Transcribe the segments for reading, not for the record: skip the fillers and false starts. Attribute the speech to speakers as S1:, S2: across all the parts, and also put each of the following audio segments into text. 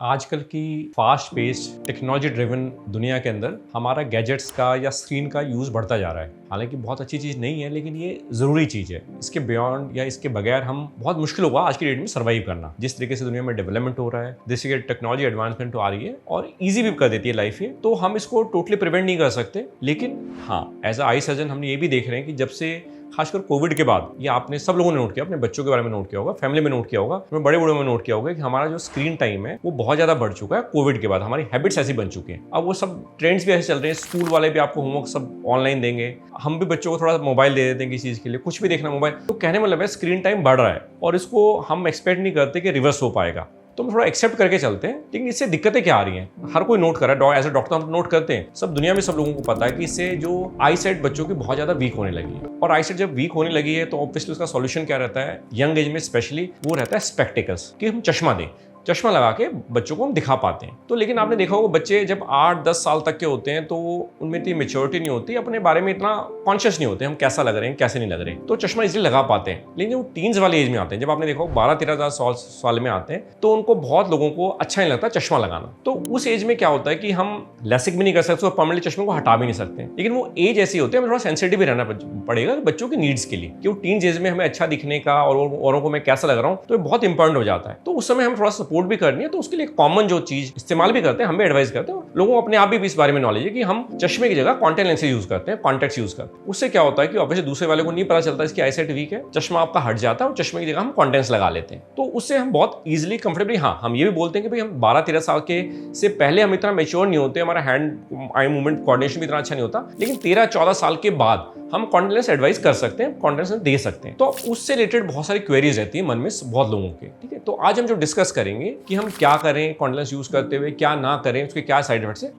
S1: आजकल की fast paced technology driven दुनिया के अंदर हमारा गैजेट्स का या स्क्रीन का यूज़ बढ़ता जा रहा है। हालांकि बहुत अच्छी चीज़ नहीं है, लेकिन ये ज़रूरी चीज़ है। इसके बियॉन्ड या इसके बगैर हम बहुत मुश्किल होगा आज की डेट में सर्वाइव करना। जिस तरीके से दुनिया में डेवलपमेंट हो रहा है, जिस तरीके टेक्नोलॉजी एडवांसमेंट आ रही है और ईजी भी कर देती है लाइफ ये, तो हम इसको टोटली प्रिवेंट नहीं कर सकते। लेकिन हाँ, एज अ आई सर्जन हमने ये भी देख रहे हैं कि जब से खासकर कोविड के बाद, ये आपने सब लोगों ने नोट किया, अपने बच्चों के बारे में नोट किया होगा, फैमिली में नोट किया होगा, बड़े बूढ़ों में नोट किया होगा कि हमारा जो स्क्रीन टाइम है वो बहुत ज़्यादा बढ़ चुका है। कोविड के बाद हमारी हैबिट्स ऐसी बन चुकी हैं। अब वो सब ट्रेंड्स भी ऐसे चल रहे हैं, स्कूल वाले भी आपको होमवर्क सब ऑनलाइन देंगे, हम भी बच्चों को थोड़ा मोबाइल दे देते हैं किसी चीज़ के लिए, कुछ भी देखना मोबाइल। तो कहने मतलब है स्क्रीन टाइम बढ़ रहा है और इसको हम एक्सपेक्ट नहीं करते कि रिवर्स हो पाएगा। तो हम थोड़ा एक्सेप्ट करके चलते हैं। लेकिन इससे दिक्कतें क्या आ रही हैं, हर कोई नोट कर रहा है, एज ए डॉक्टर हम नोट करते हैं, सब दुनिया में सब लोगों को पता है कि इससे जो आई साइट बच्चों की बहुत ज़्यादा वीक होने लगी है। और आई साइट जब वीक होने लगी है तो ऑब्वियसली उसका सॉल्यूशन क्या रहता है, यंग एज में स्पेशली, वो रहता है स्पेक्टिकल्स, कि हम चश्मा दें, चश्मा लगा के बच्चों को हम दिखा पाते हैं। तो लेकिन आपने देखा होगा बच्चे जब 8-10 साल तक के होते हैं तो उनमें इतनी मेच्योरिटी नहीं होती, अपने बारे में इतना कॉन्शियस नहीं होते हम कैसा लग रहे हैं कैसे नहीं लग रहे हैं, तो चश्मा इसलिए लगा पाते हैं। लेकिन वो टीन्स वाले एज में आते हैं, जब आपने देखा 12-13 साल में आते हैं, तो उनको बहुत लोगों को अच्छा नहीं लगता चश्मा लगाना। तो उस एज में क्या होता है कि हम लैसिक भी नहीं कर सकते, परमानेंटली चश्मे को हटा भी नहीं सकते। लेकिन वो एज ऐसी होती है, हमें थोड़ा सेंसिटिव भी रहना पड़ेगा बच्चों की नीड्स के लिए, कि वो टीन एज में हमें अच्छा दिखने का और औरों को मैं कैसा लग रहा हूँ, तो ये बहुत इंपॉर्टेंट हो जाता है। तो उस समय हम थोड़ा सपोर्ट भी करनी है, तो उसके लिए कॉमन जो चीज इस्तेमाल भी करते हैं, हम भी एडवाइस करते हैं, लोगों को अपने आप भी इस बारे में नॉलेज है कि हम चश्मे की जगह कॉन्टैक्ट लेंसेज यूज करते हैं, कॉन्टैक्ट्स यूज करते हैं। उससे क्या होता है कि ऑब्वियसली दूसरे वाले को नहीं पता चलता इसकी आईसाइट वीक है, चश्मा आपका हट जाता है और चश्मे की जगह हम कॉन्टैक्ट्स लगा लेते हैं। तो उससे हम बहुत इजीली कंफर्टेबली, हाँ हम ये भी बोलते हैं कि भाई हम 12-13 साल के से पहले हम इतना मेच्योर नहीं होते, हमारा हैंड आई मूवमेंट कोऑर्डिनेशन भी इतना अच्छा नहीं होता, लेकिन 13-14 साल के बाद हम कॉन्टैक्ट लेंस एडवाइस कर सकते हैं, कॉन्टैक्ट लेंस दे सकते हैं। तो उससे रिलेटेड बहुत सारी क्वेरीज रहती है मन में बहुत लोगों के, ठीक है। तो आज हम जो डिस्कस करेंगे कि हम क्या करें कॉन्टैक्ट लेंस यूज करते हुए, क्या ना करें, उसके क्या साइड इफेक्ट्स है।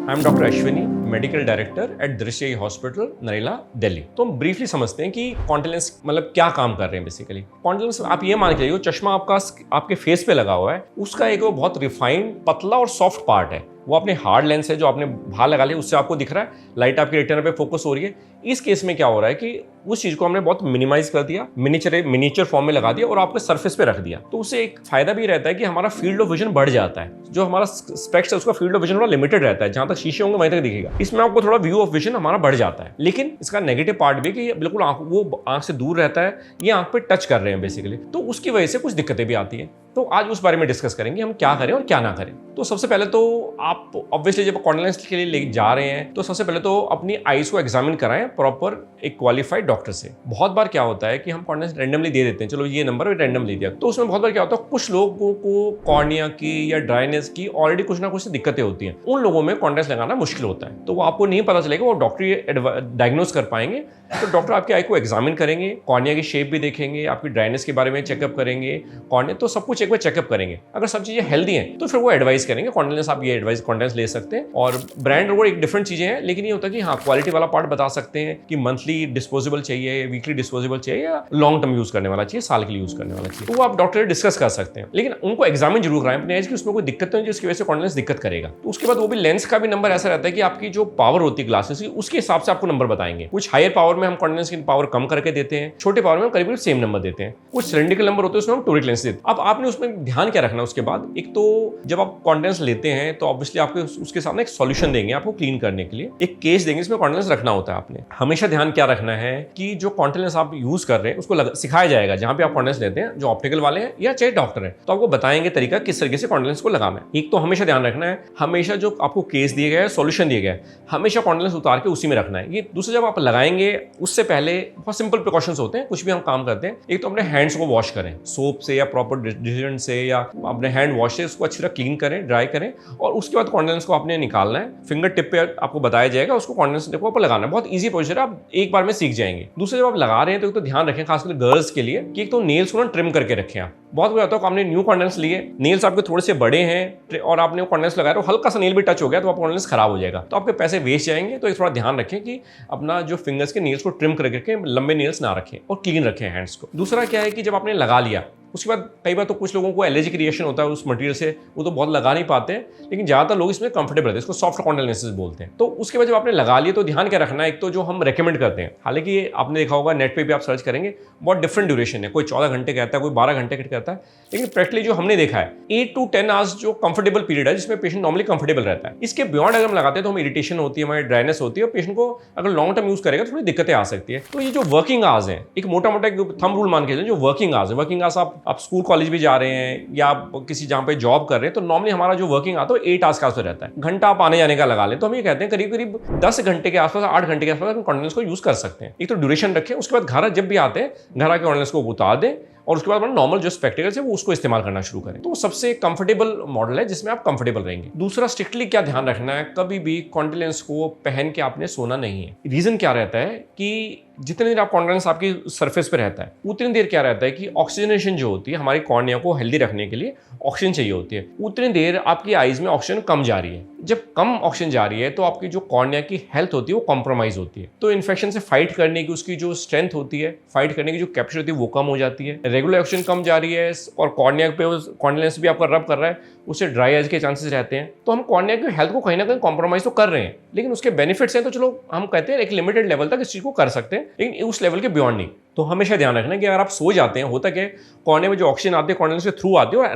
S1: I am doctor Ashwini, medical director at दृश्य हॉस्पिटल, नरेला, दिल्ली। तो हम ब्रीफली समझते हैं कि कॉन्टैक्ट लेंस मतलब क्या काम कर रहे हैं। बेसिकली कॉन्टैक्ट लेंस आप ये मान के चलिए, चश्मा आपका आपके फेस पे लगा हुआ है, उसका एक बहुत रिफाइंड, पतला और सॉफ्ट पार्ट है। वो अपने हार्ड लेंस है जो आपने बाहर लगा लिया, उससे आपको दिख रहा है, लाइट आपके रेटिना पे फोकस हो रही है। इस केस में क्या हो रहा है कि उस चीज को हमने बहुत मिनिमाइज कर दिया, मिनिएचर फॉर्म में लगा दिया और आपके सरफेस पे रख दिया। तो उससे एक फायदा भी रहता है कि हमारा फील्ड ऑफ विजन बढ़ जाता है। जो हमारा स्पेक्स है उसका फील्ड ऑफ विजन थोड़ा लिमिटेड रहता है, जहां तक शीशे होंगे वहीं तक दिखेगा। इसमें आपको थोड़ा व्यू ऑफ विजन हमारा बढ़ जाता है। लेकिन इसका नेगेटिव पार्ट भी कि ये बिल्कुल वो आंख से दूर रहता है, ये आंख पे टच कर रहे हैं बेसिकली, तो उसकी वजह से कुछ दिक्कतें भी आती है। तो आज उस बारे में डिस्कस करेंगे हम क्या करें और क्या ना करें। तो सबसे पहले तो आप ऑब्वियसली जब कॉन्टैक्ट लेंस के लिए ले जा रहे हैं तो सबसे पहले तो अपनी आईज को एग्जामिन कराएं प्रॉपर एक क्वालिफाइड डॉक्टर से। बहुत बार क्या होता है कि हम कॉन्टैक्ट लेंस रैंडमली दे देते हैं, चलो ये नंबर रैंडमली दिया, तो उसमें बहुत बार क्या होता है कुछ लोगों को कॉर्निया की या ड्राइनेस की ऑलरेडी कुछ ना कुछ दिक्कतें होती हैं, उन लोगों में कॉन्टैक्ट लगाना मुश्किल होता है। तो वो आपको नहीं पता चलेगा, वो डॉक्टर डायग्नोज कर पाएंगे। तो डॉक्टर आपकी आई को एग्जामिन करेंगे, कॉर्निया की शेप भी देखेंगे, आपकी ड्राइनेस के बारे में चेकअप करेंगे, कॉर्निया तो सब कुछ एक बार चेकअप करेंगे। अगर सब चीजें हेल्दी हैं तो फिर वो एडवाइस करेंगे कॉन्टैक्ट लेंस, आप ये एडवाइस कॉन्टैक्ट ले सकते हैं। और ब्रांड और एक डिफरेंट चीजें हैं, लेकिन ये होता है कि हाँ क्वालिटी वाला पार्ट बता सकते हैं कि मंथली डिस्पोजेबल चाहिए, वीकली डिस्पोजेबल चाहिए या लॉन्ग टर्म यूज करने वाला चाहिए, साल के लिए यूज करने वाला चाहिए, तो वो आप डॉक्टर से डिस्कस कर सकते हैं। लेकिन उनको एग्जामिन जरूर कराएं अपने एज की, उसमें कोई दिक्कत नहीं जिसकी वजह से कॉन्टैक्ट लेंस दिक्कत करेगा। तो उसके बाद वो भी लेंस का भी नंबर ऐसा रहता है कि आपकी जो पावर होती है ग्लासेस की, उसके हिसाब से आपको नंबर बताएंगे। कुछ हायर पावर में हम कॉन्टैक्ट लेंस की पावर कम करके देते हैं, छोटे पावर में हम करीब सेम नंबर देते हैं। कुछ सिलेंड्रिकल नंबर होते हैं उसमें हम टोरिक लेंस देते हैं। अब आपने उसमें ध्यान क्या रखना है उसके बाद, एक तो जब आप कॉन्टैक्ट लेंस लेते हैं तो ऑब्वियसली आपके उसके सामने एक सॉल्यूशन देंगे आपको क्लीन करने के लिए, एक केस देंगे, इसमें कॉन्टैक्ट लेंस रखना होता है। आपने हमेशा ध्यान क्या रखना है कि जो कॉन्टैक्ट लेंस आप यूज कर रहे हैं उसको सिखाया जाएगा, जहां पे आप कॉन्टैक्ट लेंस लेते हैं, जो ऑप्टिकल वाले हैं या चाहे डॉक्टर हैं, तो आपको बताएंगे तरीका किस तरीके से कॉन्टैक्ट लेंस को लगाना है। एक तो हमेशा ध्यान रखना है, हमेशा जो आपको केस दिए गए, सॉल्यूशन दिए गए, हमेशा कॉन्टैक्ट लेंस उतार के उसी में रखना है। ये दूसरा, जब आप लगाएंगे उससे पहले बहुत सिंपल प्रिकॉशंस होते हैं, कुछ भी हम काम करते हैं, एक तो अपने हैंड्स को वॉश करें सोप से या प्रॉपर डिटर्जेंट से, या अपने हैंड वॉश से उसको अच्छी तरह क्लीन करें, ड्राई करें, और उसके बाद कॉन्टैक्ट लेंस को आपने निकालना है। फिंगर टिप पे आपको बताया जाएगा, उसको कॉन्टैक्ट लेंस को लगाना है। बहुत ईजी पोजीशन है, आप एक बार में सीख जाएंगे। दूसरे, जब आप लगा रहे हैं तो ध्यान रखें खासकर गर्ल्स के लिए कि एक तो नेल्स को ना ट्रिम करके रखें आप। बहुत बार होता है आपने न्यू कॉन्टैक्ट लेंस लिए, नेल्स आपके थोड़े से बड़े हैं और आपने वो कॉन्टैक्ट लेंस लगाया, तो हल्का सा नेल भी टच हो गया तो आपका कॉन्टैक्ट लेंस खराब हो जाएगा, तो आपके पैसे वेस्ट जाएंगे। तो थोड़ा ध्यान रखें कि अपना जो फिंगर्स के नेल्स को ट्रिम करके रखें, लंबे नेल्स ना रखें और क्लीन रखें हैंड्स को। दूसरा क्या है कि जब आपने लगा लिया उसके बाद कई बार तो कुछ लोगों को एलर्जिक रिएक्शन होता है उस मटेरियल से, वो तो बहुत लगा नहीं पाते हैं, लेकिन ज़्यादातर लोग इसमें कंफर्टेबल रहते हैं, इसको सॉफ्ट कॉटन लेंसेज बोलते हैं। तो उसके बाद जब आपने लगा लिए तो ध्यान क्या रखना है, एक तो जो हम रेकमेंड करते हैं, हालांकि आपने देखा होगा नेट पे भी आप सर्च करेंगे बहुत डिफरेंट ड्यूरेशन है, कोई 14 घंटे कहता है, कोई 12 घंटे कहता है, लेकिन प्रैक्टिकली जो हमने देखा है 8 to 10 आवर्स जो कंफर्टेबल पीरियड है जिसमें पेशेंट नॉर्मली कंफर्टेबल रहता है। इसके बियॉन्ड अगर हम लगाते हैं तो हमें इरिटेशन होती है, हमारी ड्राइनेस होती है, और पेशेंट को अगर लॉन्ग टर्म यूज करेगा तो थोड़ी दिक्कतें आ सकती है। तो ये जो वर्किंग आवर्स हैं, एक मोटा मोटा थंब रूल मान के चलें, जो वर्किंग आवर्स है, वर्किंग आवर्स आप स्कूल कॉलेज भी जा रहे हैं या आप किसी जहाँ पे जॉब कर रहे हैं, तो नॉर्मली हमारा जो वर्किंग आता है 8 आवर्स का रहता है। घंटा आप आने जाने का लगा लें तो हम ये कहते हैं करीब करीब 10 घंटे के आसपास, 8 घंटे के आसपास हम कॉन्टिनेंस को यूज कर सकते हैं। एक तो ड्यूरेशन रखें, उसके बाद घर जब भी आते हैं घर आके कॉन्टिनेंस को उतार दें, और उसके बाद नॉर्मल जो स्पेक्टिकल्स है वो उसको इस्तेमाल करना शुरू करें। तो वो सबसे कंफर्टेबल मॉडल है जिसमें आप कंफर्टेबल रहेंगे। दूसरा, स्ट्रिक्टली क्या ध्यान रखना है, कभी भी कॉन्टिनेंस को पहन के आपने सोना नहीं है। रीजन क्या रहता है कि जितनी देर आप कॉन्टिनेंस आपकी सरफेस पे रहता है उतनी देर क्या रहता है कि ऑक्सीजनेशन जो होती है, हमारी कॉर्निया को हेल्दी रखने के लिए ऑक्सीजन चाहिए होती है, उतनी देर आपकी आईज में ऑक्सीजन कम जा रही है। जब कम ऑक्सीजन जा रही है तो आपकी जो कॉर्निया की हेल्थ होती है वो कॉम्प्रोमाइज होती है। तो इन्फेक्शन से फाइट करने की उसकी जो स्ट्रेंथ होती है, फाइट करने की जो कैपेसिटी होती है वो कम हो जाती है। रेगुलर ऑक्सीजन कम जा रही है और कॉर्निया पे कॉर्निया भी आपका रब कर रहा है, उससे ड्राई आइज के चांसेस रहते हैं। तो हम कॉर्निया की हेल्थ को कहीं ना कहीं कॉम्प्रोमाइज तो कर रहे हैं, लेकिन उसके बेनिफिट्स हैं तो चलो हम कहते हैं एक लिमिटेड लेवल तक इस चीज को कर सकते हैं, लेकिन उस लेवल के बियॉन्ड नहीं। तो हमेशा ध्यान रखना कि अगर आप सो जाते हैं, होता क्या है कॉर्निया में जो ऑक्सीजन आती है कॉर्निया के थ्रू आती है और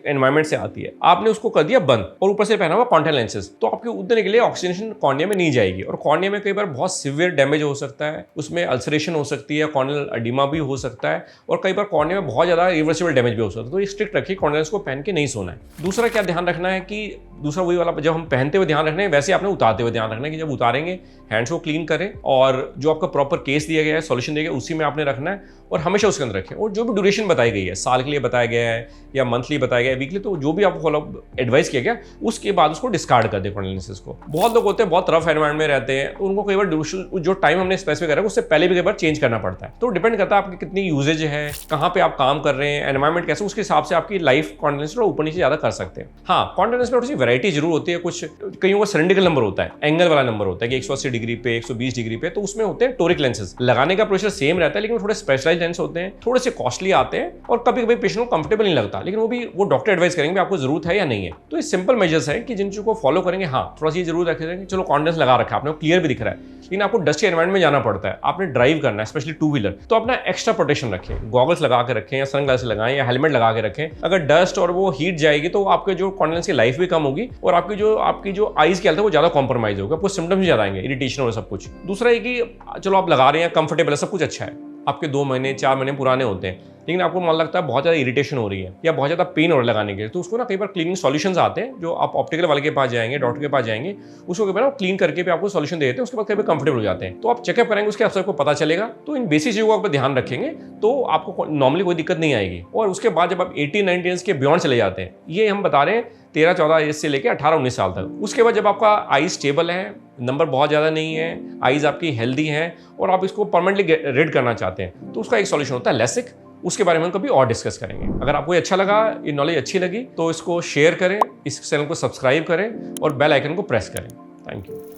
S1: एनवायरमेंट से आती है, आपने उसको कर दिया बंद और ऊपर से पहना हुआ कॉन्टैक्ट लेंसेज, तो आपके उतने के लिए ऑक्सीजन कॉर्निया में नहीं जाएगी और कॉर्निया में कई बार बहुत सीवियर डैमेज हो सकता है, उसमें अल्सरेशन हो सकती है, कॉर्नियल एडिमा भी हो सकता है, और कई बार कॉर्निया में बहुत ज्यादा रिवर्सिबल डैमेज भी हो सकता है। तो ये स्ट्रिक्ट रखिए, कॉर्निया को पहन के नहीं सोना है। दूसरा क्या ध्यान रखना है कि दूसरा वही वाला, जब हम पहनते हुए ध्यान रखना है वैसे आपने उतारते हुए ध्यान रखना है कि जब उतारेंगे हैंड्स को क्लीन करें और जो आपका प्रॉपर केस दिया गया है, सॉल्यूशन दिया गया है, उसी में आपने रखना है और हमेशा उसके अंदर रखें। और जो भी ड्यूरेशन बताई गई है, साल के लिए बताया गया है या मंथली बताया गया है, वीकली, तो जो भी आपको फॉलो एडवाइस किया गया उसके बाद उसको डिस्कार्ड कर दे कॉर्नियल लेंसेज को। बहुत लोग होते हैं बहुत रफ एनवायरमेंट में रहते हैं, तो उनको कई बार जो टाइम हमने स्पेसिफाई करा है उससे पहले भी कई बार चेंज करना पड़ता है। तो डिपेंड करता है आपकी कितनी यूजेज है, कहाँ पे आप काम कर रहे हैं, एनवायरमेंट कैसे, उसके हिसाब से आपकी लाइफ कॉर्नियल लेंस ऊपर नीचे ज्यादा कर सकते हैं। हाँ, कॉर्नियल लेंस में थोड़ी सी वैरायटी जरूर होती है। कुछ कईयों का सिलेंड्रिकल नंबर होता है, एंगल वाला नंबर होता है कि 180 डिग्री पे, 120 डिग्री पे, तो उसमें होते हैं टोरिक लेंसेज। लगाने का प्रोसेस सेम रहता है, लेकिन थोड़े स्पेशलाइज्ड लेंस होते हैं, थोड़े से कॉस्टली आते हैं और कभी कभी पेशेंट को कंफर्टेबल नहीं लगता, लेकिन वो डॉक्टर एडवाइस करेंगे आपको जरूरत है या नहीं है। तो ये सिंपल मेजर्स है कि जिन चीजों को फॉलो करेंगे। हाँ, थोड़ा सी जरूर रखेंगे, चलो कॉन्फिडेंस लगा रखा है आपने, क्लियर भी दिख रहा है, लेकिन आपको डस्टी एनवायरमेंट में जाना पड़ता है, आपने ड्राइव करना है, स्पेशली टू व्हीलर, तो अपना एक्स्ट्रा प्रोटेक्शन रखें, गॉगल्स लगा के रखें या सनग्लासेस लगाएं या हेलमेट लगा के रखें। अगर डस्ट और वो हीट जाएगी तो आपके जो कॉन्फिडेंस की लाइफ भी कम होगी और आपकी जो आईज की हेल्थ है वो ज्यादा कॉम्प्रोमाइज होगा, आपको सिम्टम्स भी ज्यादा आएंगे, इरिटेशन और सब कुछ। दूसरा है कि चलो आप लगा रहे हैं, कंफर्टेबल है, सब कुछ अच्छा है, आपके 2 महीने 4 महीने पुराने होते हैं, लेकिन आपको मन लगता है बहुत ज़्यादा इरिटेशन हो रही है या बहुत ज़्यादा पेन हो रहा है लगाने के लिए, तो उसको ना कई बार क्लीनिंग सॉल्यूशंस आते हैं जो आप ऑप्टिकल वाले के पास जाएंगे, डॉक्टर के पास जाएंगे, उसको कई बार क्लीन करके भी आपको सॉल्यूशन दे देते हैं, उसके बाद कई बार कंफर्टेबल हो जाते हैं। तो आप चेकअप करेंगे, उसके आपसे आपको पता चलेगा। तो इन बेसिक चीज़ों को आप ध्यान रखेंगे तो आपको नॉर्मली कोई दिक्कत नहीं आएगी। और उसके बाद जब आप 18-19 ईयर्स के बियॉन्ड चले जाते हैं, ये हम बता रहे हैं 13-14 एज से लेकर 18-19 साल तक, उसके बाद जब आपका आई स्टेबल है, नंबर बहुत ज़्यादा नहीं है, आईज आपकी हेल्दी हैं और आप इसको परमानेंटली रेड करना चाहते हैं, तो उसका एक सॉल्यूशन होता है लेसिक। उसके बारे में हम कभी और डिस्कस करेंगे। अगर आपको ये अच्छा लगा, ये नॉलेज अच्छी लगी, तो इसको शेयर करें, इस चैनल को सब्सक्राइब करें और बेल आइकन को प्रेस करें। Thank you.